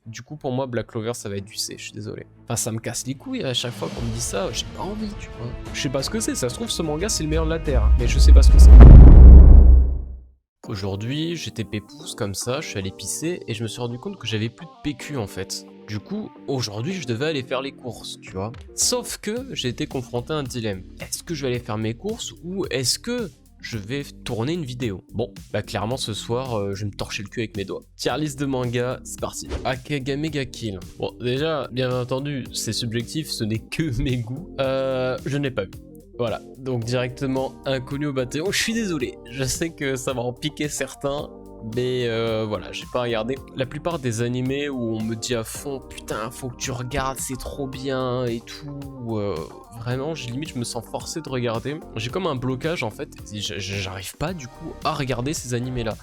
Du coup, pour moi, Black Clover, ça va être du C, je suis désolé. Enfin, ça me casse les couilles à chaque fois qu'on me dit ça, j'ai pas envie, tu vois. Je sais pas ce que c'est, ça se trouve, ce manga, c'est le meilleur de la Terre, mais je sais pas ce que c'est. Aujourd'hui, j'étais pépouze comme ça, je suis allé pisser, et je me suis rendu compte que j'avais plus de PQ, en fait. Du coup, aujourd'hui, je devais aller faire les courses, tu vois. Sauf que j'ai été confronté à un dilemme. Est-ce que je vais aller faire mes courses, ou est-ce que je vais tourner une vidéo? Bon, bah clairement ce soir, je vais me torcher le cul avec mes doigts. Tier list de manga, c'est parti. Akagame ga Kill. Bon, déjà, bien entendu, c'est subjectif, ce n'est que mes goûts. Je n'ai pas vu. Voilà, donc directement inconnu au Bataillon. Je suis désolé, je sais que ça va en piquer certains, mais voilà, j'ai pas regardé. La plupart des animés où on me dit à fond, putain, faut que tu regardes, c'est trop bien et tout. Vraiment, limite, je me sens forcé de regarder. J'ai comme un blocage en fait. J'arrive pas du coup à regarder ces animés là.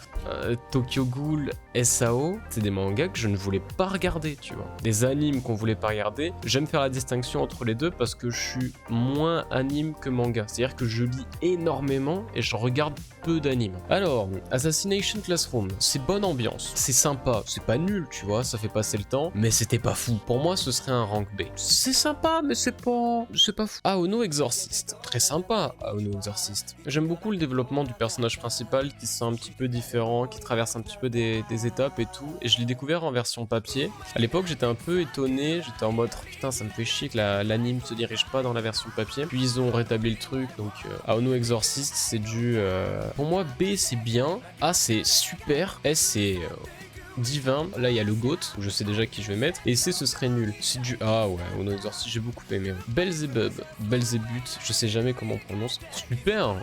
Tokyo Ghoul, SAO, c'est des mangas que je ne voulais pas regarder, tu vois. Des animes qu'on voulait pas regarder. J'aime faire la distinction entre les deux parce que je suis moins anime que manga. C'est-à-dire que je lis énormément et je regarde peu d'animes. Alors, Assassination Classroom, c'est bonne ambiance, c'est sympa, c'est pas nul, tu vois, ça fait passer le temps, mais c'était pas fou. Pour moi, ce serait un rank B. C'est sympa, mais c'est pas fou. Aono Exorcist, très sympa, Aono Exorcist. J'aime beaucoup le développement du personnage principal qui se sent un petit peu différent, qui traverse un petit peu des étapes et tout, et je l'ai découvert en version papier. À l'époque, j'étais un peu étonné, j'étais en mode putain, ça me fait chier que l'anime se dirige pas dans la version papier. Puis ils ont rétabli le truc, donc Aono Exorcist, c'est du pour moi, B c'est bien, A c'est super, S c'est divin, là il y a le GOAT, je sais déjà qui je vais mettre, et C ce serait nul. C'est du A, ouais, Ono Exorcist, j'ai beaucoup aimé. Belzebub, Belzébuth, je sais jamais comment on prononce.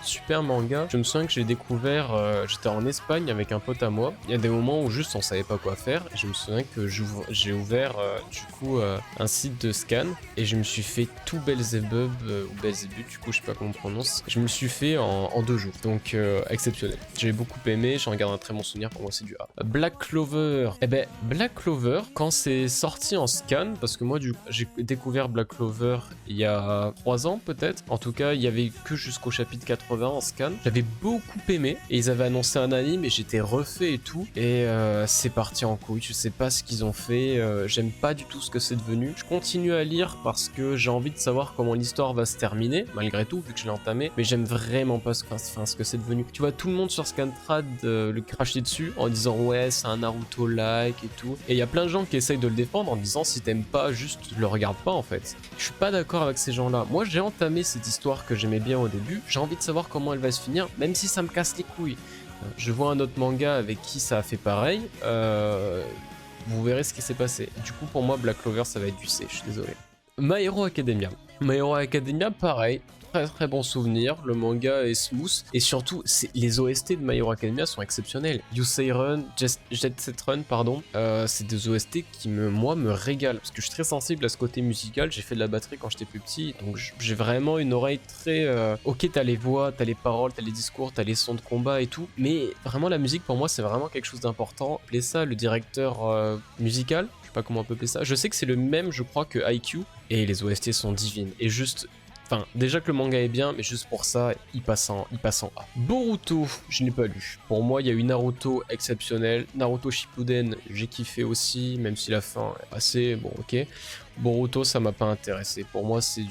Super manga. Je me souviens que j'ai découvert, j'étais en Espagne avec un pote à moi, il y a des moments où juste on savait pas quoi faire, et je me souviens que j'ai ouvert du coup un site de scan, et je me suis fait tout Belzebub, ou Belzébuth, du coup je sais pas comment on prononce, je me le suis fait en 2 jours, donc exceptionnel. J'ai beaucoup aimé, j'en garde un très bon souvenir, pour moi c'est du A. Black Clover. Eh ben, Black Clover, quand c'est sorti en scan, parce que moi, j'ai découvert Black Clover il y a 3 ans peut-être. En tout cas, il y avait que jusqu'au chapitre 80 en scan. J'avais beaucoup aimé et ils avaient annoncé un anime et j'étais refait et tout. Et c'est parti en couille. Je sais pas ce qu'ils ont fait. J'aime pas du tout ce que c'est devenu. Je continue à lire parce que j'ai envie de savoir comment l'histoire va se terminer, malgré tout, vu que je l'ai entamé. Mais j'aime vraiment pas ce que c'est devenu. Tu vois, tout le monde sur Scantrad le cracher dessus en disant ouais, c'est un Naruto like et tout, et il y a plein de gens qui essayent de le défendre en disant si t'aimes pas, juste le regarde pas en fait. Je suis pas d'accord avec ces gens là. Moi j'ai entamé cette histoire que j'aimais bien au début, j'ai envie de savoir comment elle va se finir, même si ça me casse les couilles. Je vois un autre manga avec qui ça a fait pareil, vous verrez ce qui s'est passé. Du coup pour moi Black Clover ça va être du C, je suis désolé. My Hero Academia. My Hero Academia pareil, très bon souvenir, le manga est smooth, et surtout les OST de My Hero Academia sont exceptionnels. Yusei Run, Jet Set Run, pardon, c'est des OST qui moi me régalent, parce que je suis très sensible à ce côté musical, j'ai fait de la batterie quand j'étais plus petit, donc j'ai vraiment une oreille très... Ok, t'as les voix, t'as les paroles, t'as les discours, t'as les sons de combat et tout, mais vraiment la musique pour moi c'est vraiment quelque chose d'important. Appelez ça le directeur musical, je sais pas comment on peut appeler ça, je sais que c'est le même je crois que IQ, et les OST sont divines, et juste... Enfin, déjà que le manga est bien, mais juste pour ça, il passe en A. Boruto, je n'ai pas lu. Pour moi, il y a eu Naruto exceptionnel. Naruto Shippuden, j'ai kiffé aussi, même si la fin est assez... Bon, ok. Boruto, ça m'a pas intéressé. Pour moi, c'est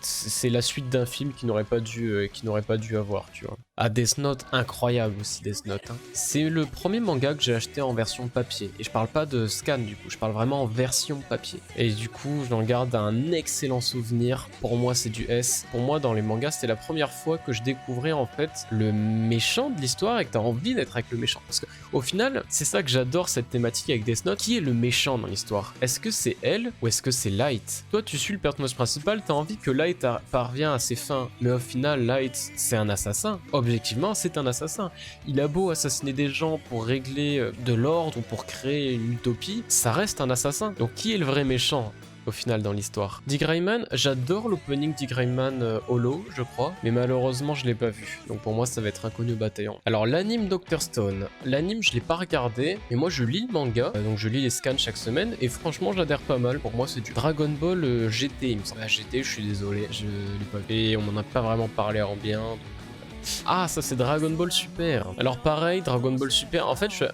c'est la suite d'un film qui n'aurait pas dû avoir, tu vois. Ah, Death Note, incroyable aussi, Death Note. Hein. C'est le premier manga que j'ai acheté en version papier. Et je parle pas de scan, du coup. Je parle vraiment en version papier. Et du coup, j'en garde un excellent souvenir. Pour moi, c'est du S. Pour moi, dans les mangas, c'était la première fois que je découvrais, en fait, le méchant de l'histoire et que t'as envie d'être avec le méchant. Parce que, au final, c'est ça que j'adore, cette thématique avec Death Note. Qui est le méchant dans l'histoire? Est-ce que c'est elle ou est-ce que c'est Light? Toi, tu suis le personnage principal, t'as envie que Light parvient à ses fins. Mais au final, Light, c'est un assassin. Objectivement, c'est un assassin. Il a beau assassiner des gens pour régler de l'ordre ou pour créer une utopie, ça reste un assassin. Donc qui est le vrai méchant au final dans l'histoire? Dick Rayman, j'adore l'opening Dick Rayman Holo, je crois, mais malheureusement je l'ai pas vu. Donc pour moi ça va être inconnu au bataillon. Alors l'anime Dr Stone, l'anime je l'ai pas regardé, mais moi je lis le manga, donc je lis les scans chaque semaine, et franchement j'adhère pas mal. Pour moi c'est du Dragon Ball GT, il me semble. Ah, GT, je suis désolé, je l'ai pas vu, et on m'en a pas vraiment parlé en bien. Donc Ah, ça c'est Dragon Ball Super. Alors pareil, Dragon Ball Super, en fait je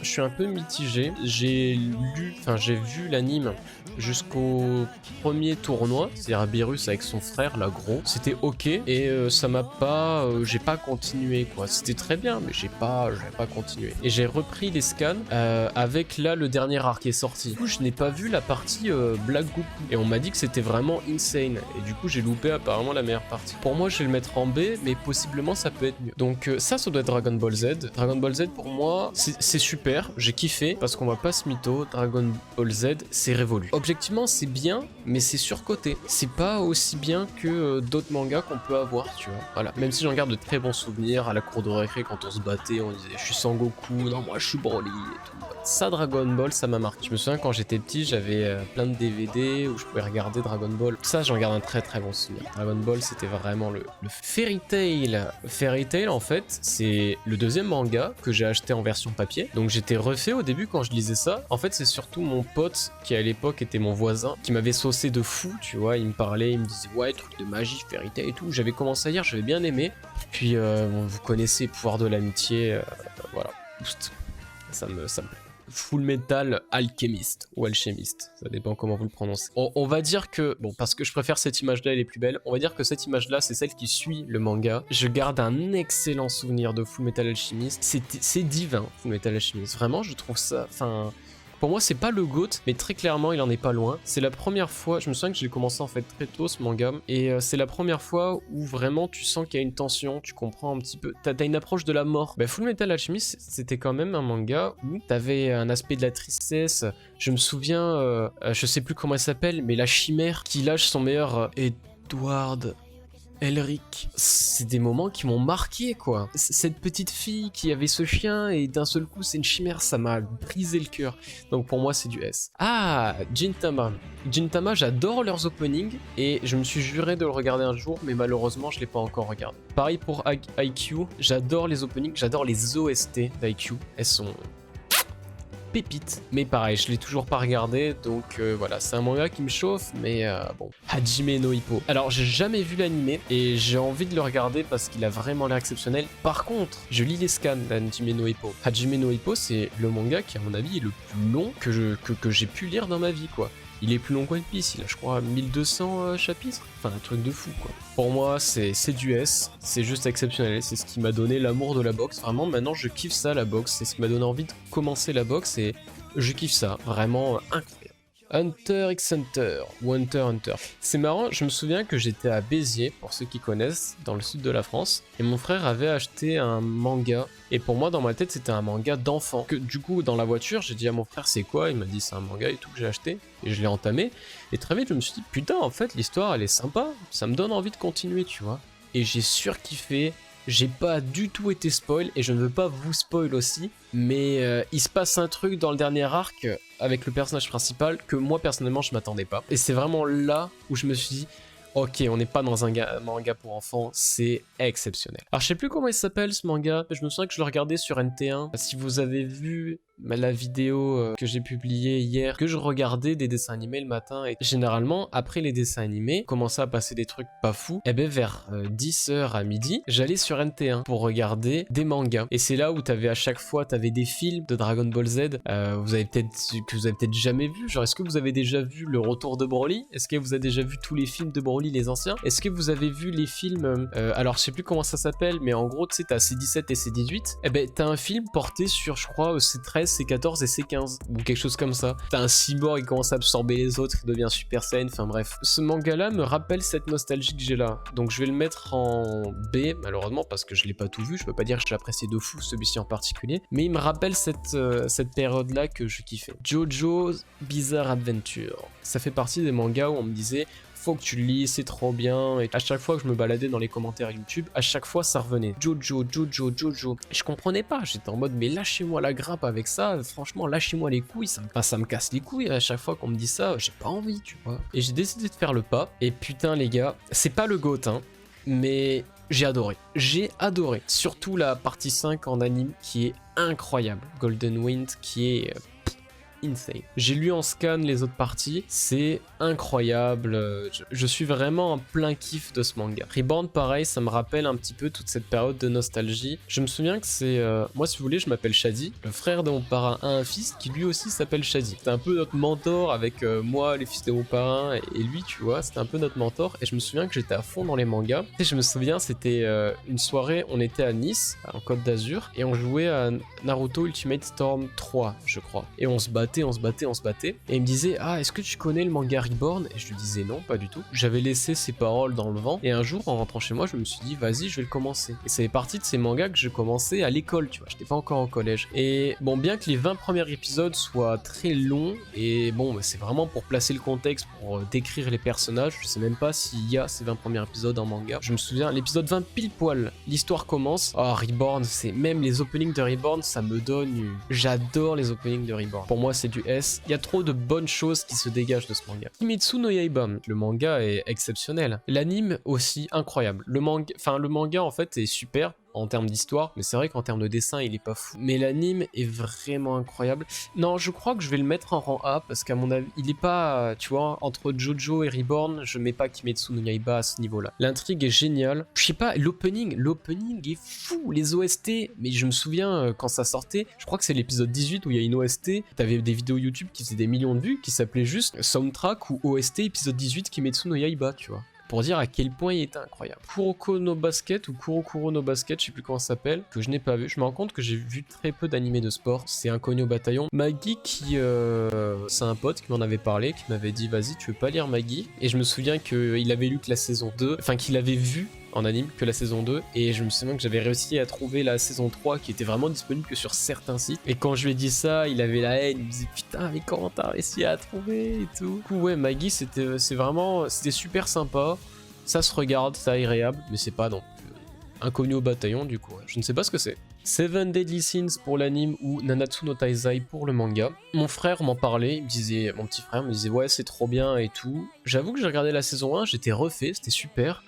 suis un peu mitigé. J'ai vu l'anime jusqu'au premier tournoi, c'est-à-dire Beerus avec son frère, là gros. C'était ok, et ça m'a pas... j'ai pas continué quoi. C'était très bien, mais j'ai pas continué. Et j'ai repris les scans avec là le dernier arc qui est sorti. Du coup, je n'ai pas vu la partie Black Goku. Et on m'a dit que c'était vraiment insane. Et du coup, j'ai loupé apparemment la meilleure partie. Pour moi, je vais le mettre en B, mais possiblement ça peut être mieux. Donc ça doit être Dragon Ball Z. Dragon Ball Z pour moi, c'est super. J'ai kiffé parce qu'on va pas se mytho. Dragon Ball Z, c'est révolu. Objectivement, c'est bien, mais c'est surcoté. C'est pas aussi bien que d'autres mangas qu'on peut avoir, tu vois. Voilà. Même si j'en garde de très bons souvenirs à la cour de récré quand on se battait, on disait je suis Sangoku, non moi je suis Broly et tout. Ça, Dragon Ball, ça m'a marqué. Je me souviens quand j'étais petit, j'avais plein de DVD où je pouvais regarder Dragon Ball. Ça, j'en garde un très très bon souvenir. Dragon Ball, c'était vraiment le Fairy Tail. Fairy Tail, en fait, c'est le deuxième manga que j'ai acheté en version papier. Donc j'étais refait au début quand je lisais ça. En fait, c'est surtout mon pote qui à l'époque était mon voisin, qui m'avait saucé de fou, tu vois. Il me parlait, il me disait ouais, truc de magie, Fairy Tail et tout. J'avais commencé à lire, j'avais bien aimé. Puis bon, vous connaissez le pouvoir de l'amitié, voilà. Ça me Full Metal Alchemist ou Alchemist, ça dépend comment vous le prononcez. On va dire que, bon, parce que je préfère cette image-là, elle est plus belle, on va dire que cette image-là, c'est celle qui suit le manga. Je garde un excellent souvenir de Full Metal Alchemist, c'est divin, Full Metal Alchemist. Vraiment, je trouve ça, enfin... Pour moi, c'est pas le GOAT, mais très clairement, il en est pas loin. C'est la première fois, je me souviens que j'ai commencé en fait très tôt ce manga, et c'est la première fois où vraiment tu sens qu'il y a une tension, tu comprends un petit peu, t'as une approche de la mort. Bah, Full Metal Alchemist, c'était quand même un manga où t'avais un aspect de la tristesse. Je me souviens, je sais plus comment elle s'appelle, mais la chimère qui lâche son meilleur Edward... Elric, c'est des moments qui m'ont marqué quoi. Cette petite fille qui avait ce chien et d'un seul coup c'est une chimère, ça m'a brisé le cœur. Donc pour moi c'est du S. Ah, Gintama. Gintama, j'adore leurs openings et je me suis juré de le regarder un jour, mais malheureusement je l'ai pas encore regardé. Pareil pour IQ, j'adore les openings, j'adore les OST d'IQ. Elles sont... pépite, mais pareil, je l'ai toujours pas regardé, donc voilà, c'est un manga qui me chauffe, mais bon. Hajime no Ippo. Alors, j'ai jamais vu l'animé, et j'ai envie de le regarder parce qu'il a vraiment l'air exceptionnel. Par contre, je lis les scans d'Hajime no Ippo. Hajime no Ippo, c'est le manga qui, à mon avis, est le plus long que j'ai pu lire dans ma vie, quoi. Il est plus long qu'One Piece, il a je crois 1200 chapitres, enfin un truc de fou quoi. Pour moi c'est du S, c'est juste exceptionnel, c'est ce qui m'a donné l'amour de la boxe, vraiment maintenant je kiffe ça la boxe, c'est ce qui m'a donné envie de commencer la boxe et je kiffe ça, vraiment incroyable. Hunter x Hunter, ou Hunter x Hunter. C'est marrant, je me souviens que j'étais à Béziers, pour ceux qui connaissent, dans le sud de la France, et mon frère avait acheté un manga, et pour moi, dans ma tête, c'était un manga d'enfant. Que du coup, dans la voiture, j'ai dit à mon frère, c'est quoi? Il m'a dit, c'est un manga et tout que j'ai acheté, et je l'ai entamé, et très vite, je me suis dit, putain, en fait, l'histoire, elle est sympa, ça me donne envie de continuer, tu vois. Et j'ai surkiffé. J'ai pas du tout été spoil et je ne veux pas vous spoil aussi, mais il se passe un truc dans le dernier arc avec le personnage principal que moi personnellement je m'attendais pas. Et c'est vraiment là où je me suis dit, ok, on n'est pas dans un manga pour enfants, c'est exceptionnel. Alors je sais plus comment il s'appelle ce manga, mais je me souviens que je le regardais sur NT1. Si vous avez vu la vidéo que j'ai publiée hier, que je regardais des dessins animés le matin, et généralement après les dessins animés commençaient à passer des trucs pas fous, et ben vers 10h à midi j'allais sur NT1 pour regarder des mangas, et c'est là où t'avais à chaque fois des films de Dragon Ball Z vous avez peut-être jamais vu, genre est-ce que vous avez déjà vu le retour de Broly, est-ce que vous avez déjà vu tous les films de Broly les anciens, est-ce que vous avez vu les films alors je sais plus comment ça s'appelle, mais en gros tu sais t'as C17 et C18, et ben t'as un film porté sur je crois C13, C14 et C15 ou quelque chose comme ça. T'as un cyborg qui commence à absorber les autres, il devient Super Saiyan, enfin bref. Ce manga là me rappelle cette nostalgie que j'ai là, donc je vais le mettre en B malheureusement parce que je l'ai pas tout vu, je peux pas dire que j'ai apprécié de fou celui-ci en particulier, mais il me rappelle cette période là que je kiffais. Jojo's Bizarre Adventure, ça fait partie des mangas où on me disait faut que tu le lis, c'est trop bien, et à chaque fois que je me baladais dans les commentaires YouTube, à chaque fois ça revenait Jojo. Et je comprenais pas, j'étais en mode mais lâchez-moi la grappe avec ça, franchement lâchez-moi les couilles, ça me casse les couilles à chaque fois qu'on me dit ça, j'ai pas envie, tu vois. Et j'ai décidé de faire le pas, et putain les gars, c'est pas le GOAT hein, mais j'ai adoré, surtout la partie 5 en anime qui est incroyable, Golden Wind qui est insane. J'ai lu en scan les autres parties, c'est incroyable. Je suis vraiment en plein kiff de ce manga. Reborn, pareil, ça me rappelle un petit peu toute cette période de nostalgie. Je me souviens que c'est... moi, si vous voulez, je m'appelle Shadi. Le frère de mon parrain a un fils qui lui aussi s'appelle Shadi. C'est un peu notre mentor avec moi, les fils de mon parrain, et lui, tu vois, c'était un peu notre mentor. Et je me souviens que j'étais à fond dans les mangas. Et je me souviens, c'était une soirée, on était à Nice, en Côte d'Azur, et on jouait à Naruto Ultimate Storm 3, je crois. Et on se battait. Et il me disait, ah, est-ce que tu connais le manga Reborn? Et je lui disais non, pas du tout. J'avais laissé ses paroles dans le vent. Et un jour, en rentrant chez moi, je me suis dit, vas-y, je vais le commencer. Et ça fait partie de ces mangas que je commençais à l'école, tu vois. J'étais pas encore au collège. Et bon, bien que les 20 premiers épisodes soient très longs, et bon, bah, c'est vraiment pour placer le contexte, pour décrire les personnages. Je sais même pas s'il y a ces 20 premiers épisodes en manga. Je me souviens, l'épisode 20 pile poil, l'histoire commence. Oh, Reborn, c'est même les openings de Reborn, ça me donne... J'adore les openings de Reborn. Pour moi, c'est du S. Il y a trop de bonnes choses qui se dégagent de ce manga. Kimetsu no Yaiba, le manga est exceptionnel. L'anime aussi incroyable. Le manga en fait est super en termes d'histoire, mais c'est vrai qu'en termes de dessin, il est pas fou. Mais l'anime est vraiment incroyable. Non, je crois que je vais le mettre en rang A, parce qu'à mon avis, il est pas, tu vois, entre Jojo et Reborn, je mets pas Kimetsu no Yaiba à ce niveau-là. L'intrigue est géniale. Je sais pas, l'opening est fou, les OST, mais je me souviens quand ça sortait, je crois que c'est l'épisode 18 où il y a une OST, t'avais des vidéos YouTube qui faisaient des millions de vues, qui s'appelait juste Soundtrack ou OST épisode 18 Kimetsu no Yaiba, tu vois. Pour dire à quel point il était incroyable. Kuroko no Basket ou Kurokuro no Basket, je sais plus comment ça s'appelle, que je n'ai pas vu. Je me rends compte que j'ai vu très peu d'animés de sport. C'est Inconnu au bataillon. Maggie qui... c'est un pote qui m'en avait parlé, qui m'avait dit vas-y tu veux pas lire Maggie. Et je me souviens qu'il avait lu que la saison 2, enfin qu'il avait vu en anime que la saison 2, et je me souviens que j'avais réussi à trouver la saison 3 qui était vraiment disponible que sur certains sites, et quand je lui ai dit ça, il avait la haine, il me disait putain mais comment t'as réussi à trouver et tout. Du coup ouais, Maggie c'était super sympa, ça se regarde, c'est agréable, mais c'est pas non plus Inconnu au bataillon du coup, ouais. Je ne sais pas ce que c'est. Seven Deadly Sins pour l'anime ou Nanatsu no Taizai pour le manga. Mon frère m'en parlait, il me disait, mon petit frère me disait ouais c'est trop bien et tout. J'avoue que j'ai regardé la saison 1, j'étais refait, c'était super.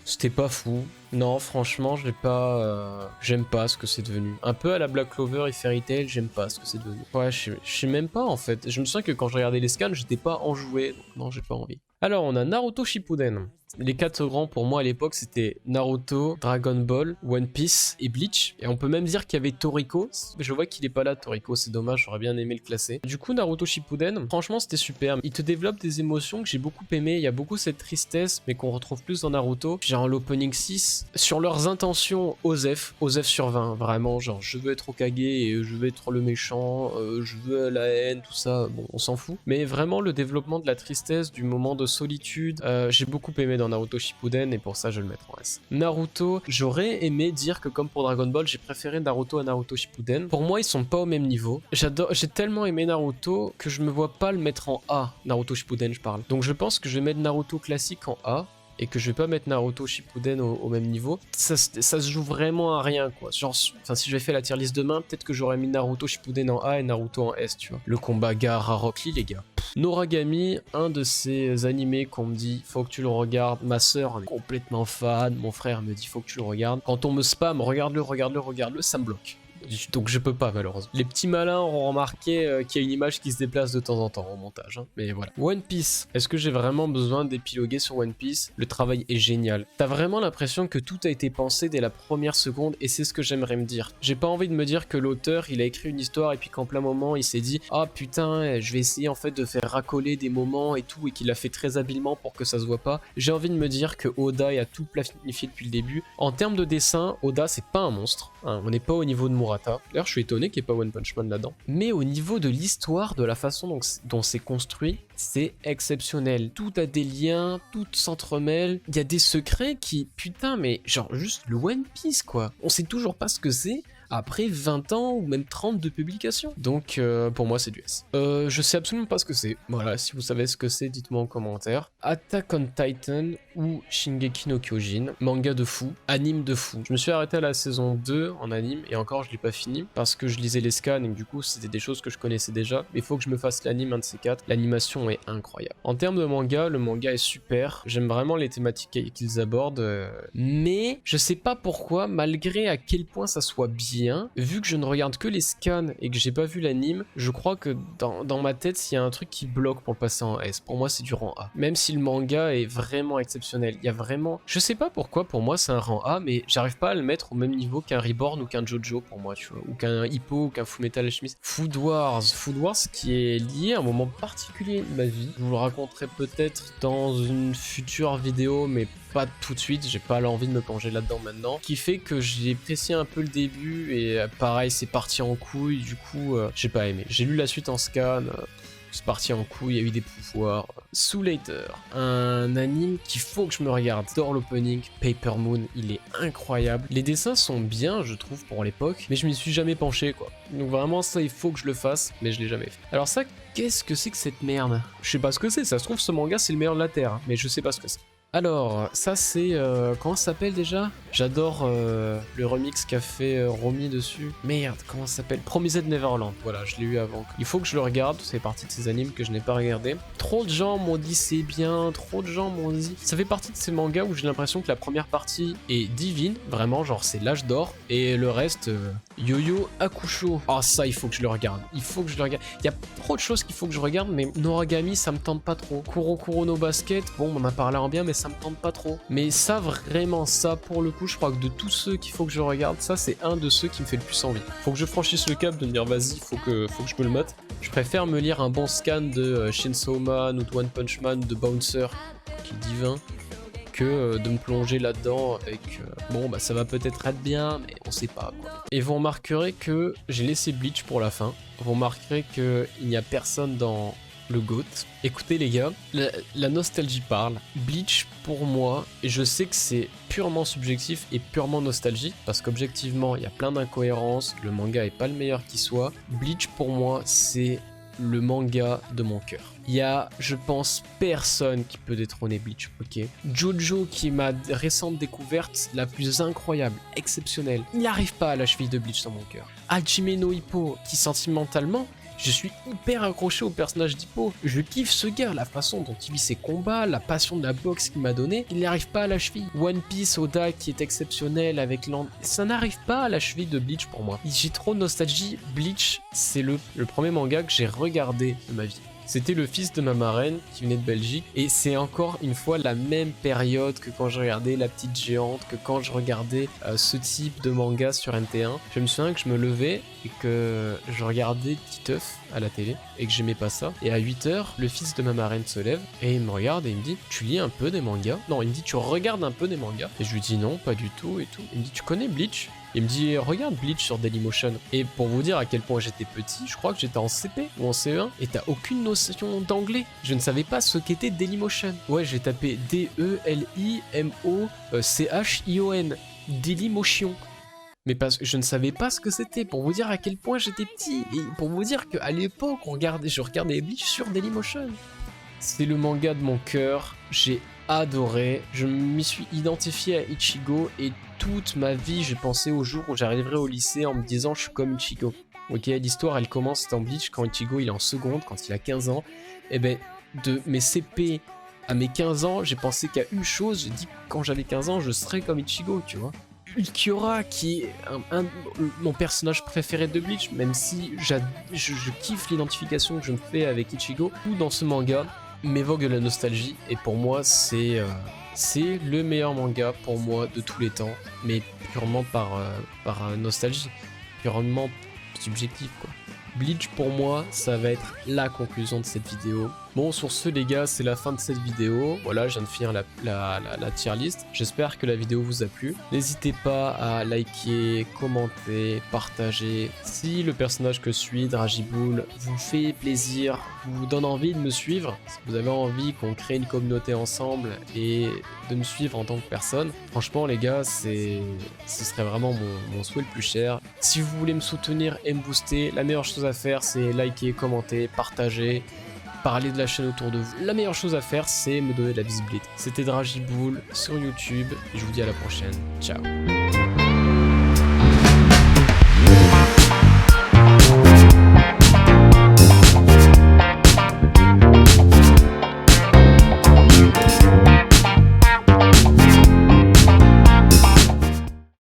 C'était pas fou. Non, franchement, j'aime pas ce que c'est devenu. Un peu à la Black Clover et Fairy Tail, j'aime pas ce que c'est devenu. Ouais, je sais même pas en fait. Je me souviens que quand je regardais les scans, j'étais pas enjoué, donc non, j'ai pas envie. Alors, on a Naruto Shippuden. Les 4 grands pour moi à l'époque c'était Naruto, Dragon Ball, One Piece et Bleach. Et on peut même dire qu'il y avait Toriko. Je vois qu'il est pas là, Toriko, c'est dommage, j'aurais bien aimé le classer. Du coup, Naruto Shippuden, franchement c'était super. Il te développe des émotions que j'ai beaucoup aimées. Il y a beaucoup cette tristesse, mais qu'on retrouve plus dans Naruto. Genre l'opening 6. Sur leurs intentions, Osef sur 20, vraiment. Genre, je veux être Hokage et je veux être le méchant, je veux la haine, tout ça. Bon, on s'en fout. Mais vraiment, le développement de la tristesse, du moment de solitude, j'ai beaucoup aimé dans Naruto Shippuden et pour ça je le mettrai en S. Naruto, j'aurais aimé dire que comme pour Dragon Ball, j'ai préféré Naruto à Naruto Shippuden. Pour moi, ils sont pas au même niveau. J'ai tellement aimé Naruto que je me vois pas le mettre en A. Naruto Shippuden, je parle. Donc je pense que je vais mettre Naruto classique en A. Et que je vais pas mettre Naruto Shippuden au même niveau, ça se joue vraiment à rien quoi. Genre, enfin si j'avais fait la tier list demain, peut-être que j'aurais mis Naruto Shippuden en A et Naruto en S, tu vois. Le combat Gaara Rock Lee, les gars. Noragami, un de ces animés qu'on me dit faut que tu le regardes. Ma soeur est complètement fan, mon frère me dit faut que tu le regardes. Quand on me spam, regarde-le, ça me bloque. Donc je peux pas malheureusement. Les petits malins auront remarqué qu'il y a une image qui se déplace de temps en temps au montage, hein. Mais voilà. One Piece. Est-ce que j'ai vraiment besoin d'épiloguer sur One Piece? Le travail est génial. T'as vraiment l'impression que tout a été pensé dès la première seconde et c'est ce que j'aimerais me dire. J'ai pas envie de me dire que l'auteur il a écrit une histoire et puis qu'en plein moment il s'est dit ah putain je vais essayer en fait de faire racoler des moments et tout et qu'il l'a fait très habilement pour que ça se voit pas. J'ai envie de me dire que Oda a tout planifié depuis le début. En termes de dessin, Oda c'est pas un monstre, hein. On n'est pas au niveau de Murata. D'ailleurs, je suis étonné qu'il n'y ait pas One Punch Man là-dedans. Mais au niveau de l'histoire, de la façon dont c'est construit, c'est exceptionnel. Tout a des liens, tout s'entremêle. Il y a des secrets qui, putain, mais genre juste le One Piece, quoi. On sait toujours pas ce que c'est après 20 ans ou même 30 de publication. Donc pour moi c'est du S. Je sais absolument pas ce que c'est. Voilà, si vous savez ce que c'est, dites-moi en commentaire. Attack on Titan ou Shingeki no Kyojin, manga de fou, anime de fou. Je me suis arrêté à la saison 2 en anime et encore je l'ai pas fini parce que je lisais les scans et que, du coup c'était des choses que je connaissais déjà. Mais il faut que je me fasse l'anime, un de ces 4. L'animation est incroyable. En termes de manga, le manga est super. J'aime vraiment les thématiques qu'ils abordent. Mais je sais pas pourquoi, malgré à quel point ça soit bien, bien, vu que je ne regarde que les scans et que j'ai pas vu l'anime, je crois que dans ma tête, il y a un truc qui bloque pour le passer en S. Pour moi, c'est du rang A. Même si le manga est vraiment exceptionnel. Il y a vraiment... Je sais pas pourquoi, pour moi, c'est un rang A, mais j'arrive pas à le mettre au même niveau qu'un Reborn ou qu'un Jojo pour moi, tu vois. Ou qu'un Hippo ou qu'un Fullmetal Alchemist. Food Wars qui est lié à un moment particulier de ma vie. Je vous le raconterai peut-être dans une future vidéo, mais pas tout de suite, j'ai pas l'envie de me plonger là-dedans maintenant, qui fait que j'ai apprécié un peu le début et pareil c'est parti en couille, du coup j'ai pas aimé. J'ai lu la suite en scan, c'est parti en couille, il y a eu des pouvoirs. Soul Eater, un anime qu'il faut que je me regarde. J'adore l'opening, Paper Moon, il est incroyable. Les dessins sont bien, je trouve, pour l'époque, mais je m'y suis jamais penché, quoi. Donc vraiment, ça, il faut que je le fasse, mais je l'ai jamais fait. Alors ça, qu'est-ce que c'est que cette merde? Je sais pas ce que c'est, ça se trouve, ce manga, c'est le meilleur de la Terre, hein, mais je sais pas ce que c'est. Alors, ça c'est... comment ça s'appelle déjà? J'adore le remix qu'a fait Romy dessus. Merde, comment ça s'appelle? Promised Neverland, voilà, je l'ai eu avant. Il faut que je le regarde, c'est partie de ces animes que je n'ai pas regardé. Trop de gens m'ont dit c'est bien, trop de gens m'ont dit... Ça fait partie de ces mangas où j'ai l'impression que la première partie est divine, vraiment, genre c'est l'âge d'or, et le reste, Yo-Yo Hakusho. Ah ça, il faut que je le regarde, il faut que je le regarde. Il y a trop de choses qu'il faut que je regarde, mais Noragami, ça me tente pas trop. Kuro no Basket, bon, on en a parlé en bien, mais ça me tente pas trop. Mais ça, vraiment, ça, pour le coup, je crois que de tous ceux qu'il faut que je regarde, ça, c'est un de ceux qui me fait le plus envie. Faut que je franchisse le cap de me dire, vas-y, faut que je me le mate. Je préfère me lire un bon scan de Chainsaw Man ou de One Punch Man, de Bouncer, qui est divin, que de me plonger là-dedans avec... bon, bah, ça va peut-être être bien, mais on sait pas, quoi. Et vous remarquerez que j'ai laissé Bleach pour la fin. Vous remarquerez qu'il n'y a personne dans... le GOAT. Écoutez les gars, la nostalgie parle. Bleach pour moi, et je sais que c'est purement subjectif et purement nostalgique, parce qu'objectivement il y a plein d'incohérences, le manga est pas le meilleur qui soit. Bleach pour moi c'est le manga de mon cœur. Il y a, je pense, personne qui peut détrôner Bleach, ok. Jojo, qui est ma récente découverte la plus incroyable, exceptionnelle, il n'arrive pas à la cheville de Bleach dans mon cœur. Hajime no Ippo, qui sentimentalement, je suis hyper accroché au personnage d'Hippo. Je kiffe ce gars, la façon dont il vit ses combats, la passion de la boxe qu'il m'a donné. Il n'arrive pas à la cheville. One Piece, Oda qui est exceptionnel avec Land. Ça n'arrive pas à la cheville de Bleach pour moi. J'ai trop de nostalgie. Bleach, c'est le premier manga que j'ai regardé de ma vie. C'était le fils de ma marraine qui venait de Belgique et c'est encore une fois la même période que quand je regardais La Petite Géante, que quand je regardais ce type de manga sur NT1. Je me souviens que je me levais et que je regardais Titeuf à la télé et que j'aimais pas ça. Et à 8h, le fils de ma marraine se lève et il me regarde et il me dit « Tu lis un peu des mangas ?» Non, il me dit « Tu regardes un peu des mangas ?» Et je lui dis « Non, pas du tout et tout. » Il me dit « Tu connais Bleach ?» Il me dit regarde Bleach sur Dailymotion. Et pour vous dire à quel point j'étais petit, je crois que j'étais en CP ou en CE1 et t'as aucune notion d'anglais. Je ne savais pas ce qu'était Dailymotion. Ouais, j'ai tapé D-E-L-I-M-O-C-H-I-O-N. Dailymotion. Mais parce que je ne savais pas ce que c'était, pour vous dire à quel point j'étais petit et pour vous dire qu'à l'époque je regardais Bleach sur Dailymotion. C'est le manga de mon cœur, j'ai adoré, je m'y suis identifié à Ichigo et toute ma vie j'ai pensé au jour où j'arriverai au lycée en me disant je suis comme Ichigo. Ok, l'histoire elle commence en Bleach quand Ichigo il est en seconde, quand il a 15 ans. Et ben de mes CP à mes 15 ans, j'ai pensé qu'à une chose, j'ai dit quand j'avais 15 ans je serais comme Ichigo, tu vois. Ulquiorra qui est mon personnage préféré de Bleach, même si je kiffe l'identification que je me fais avec Ichigo. Tout dans ce manga m'évoque de la nostalgie et pour moi c'est le meilleur manga pour moi de tous les temps, mais purement par nostalgie, purement subjectif quoi. Bleach pour moi ça va être la conclusion de cette vidéo. Bon sur ce les gars c'est la fin de cette vidéo, voilà je viens de finir la tier list, j'espère que la vidéo vous a plu. N'hésitez pas à liker, commenter, partager. Si le personnage que je suis, Dragiboul, vous fait plaisir, vous donne envie de me suivre, si vous avez envie qu'on crée une communauté ensemble et de me suivre en tant que personne, franchement les gars ce serait vraiment mon souhait le plus cher. Si vous voulez me soutenir et me booster, la meilleure chose à faire c'est liker, commenter, partager, parler de la chaîne autour de vous. La meilleure chose à faire c'est me donner de la visibilité. C'était Dragiboul sur YouTube et je vous dis à la prochaine. Ciao.